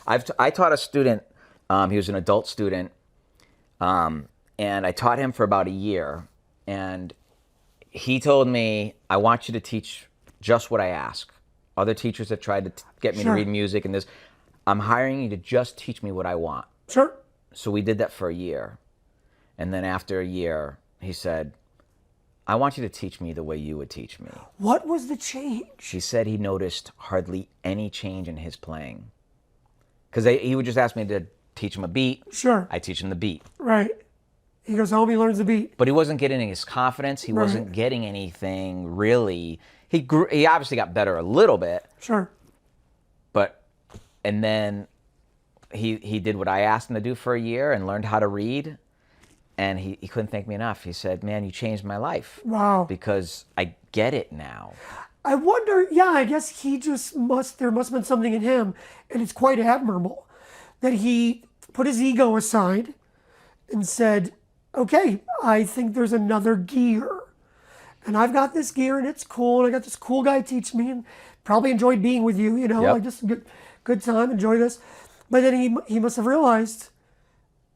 I taught a student. He was an adult student, and I taught him for about a year. And he told me, "I want you to teach just what I ask." Other teachers have tried to get me to read music and this. I'm hiring you to just teach me what I want. Sure. So we did that for a year. And then after a year, he said, "I want you to teach me the way you would teach me." What was the change? He said he noticed hardly any change in his playing. Because he would just ask me to teach him a beat. Sure. I teach him the beat. Right. He goes home, he learns the beat. But he wasn't getting his confidence. He wasn't getting anything really. He obviously got better a little bit. Sure. And then he did what I asked him to do for a year and learned how to read. And he couldn't thank me enough. He said, "Man, you changed my life." Wow. Because I get it now. I wonder, I guess there must have been something in him, and it's quite admirable, that he put his ego aside and said, okay, I think there's another gear. And I've got this gear, and it's cool, and I got this cool guy teaching me, and probably enjoyed being with you, Yep. like just a good time, enjoy this. But then he must have realized,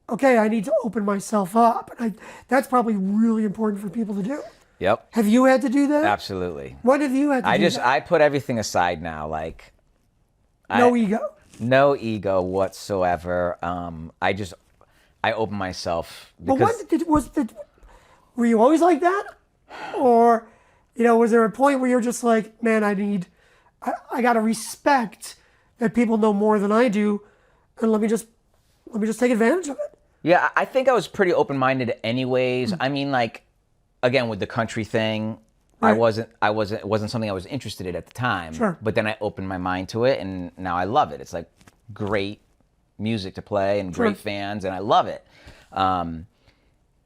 okay, I need to open myself up. And that's probably really important for people to do. Yep. Have you had to do that? Absolutely. What have you had to do that? I put everything aside now. Like, no ego. No ego whatsoever. I open myself. Because were you always like that? Or, was there a point where you're just like, man, I got to respect that people know more than I do, and let me just take advantage of it. Yeah, I think I was pretty open-minded anyways. I mean, like, again, with the country thing, right. It wasn't something I was interested in at the time. Sure. But then I opened my mind to it, and now I love it. It's like great music to play and great fans, and I love it. And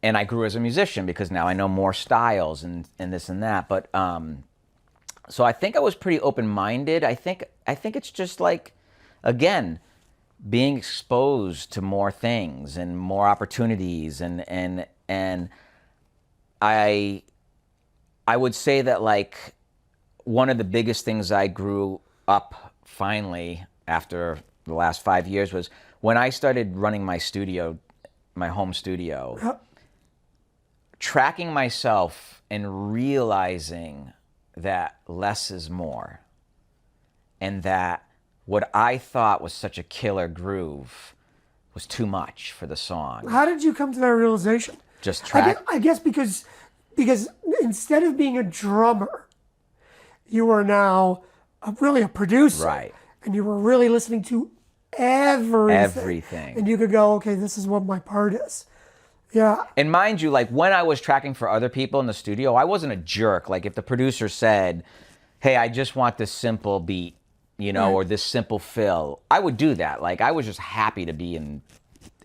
I grew as a musician because now I know more styles and this and that. But so I think I was pretty open-minded. I think it's just like, again, being exposed to more things and more opportunities, and I would say that, like, one of the biggest things I grew up finally after the last 5 years was when I started running my studio, my home studio, tracking myself and realizing that less is more, and that what I thought was such a killer groove was too much for the song. How did you come to that realization? Just track. I guess because instead of being a drummer, you are now really a producer. Right. And you were really listening to everything. And you could go, okay, this is what my part is. Yeah. And mind you, like, when I was tracking for other people in the studio, I wasn't a jerk. Like, if the producer said, hey, I just want this simple beat, or this simple fill, I would do that. Like, I was just happy to be in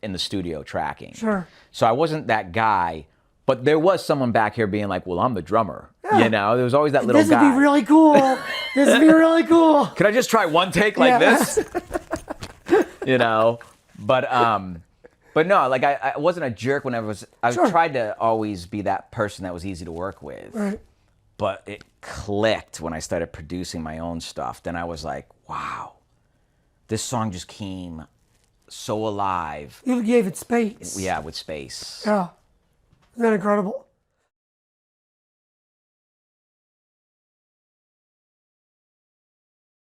the studio tracking. Sure. So I wasn't that guy, but there was someone back here being like, well, I'm the drummer. Yeah. There was always that little guy. This would be really cool. This would be really cool. Can I just try one take like this? But no, like, I wasn't a jerk when I tried to always be that person that was easy to work with. Right. But it clicked when I started producing my own stuff. Then I was like, wow, this song just came so alive. You gave it space. Yeah, with space. Yeah. Isn't that incredible?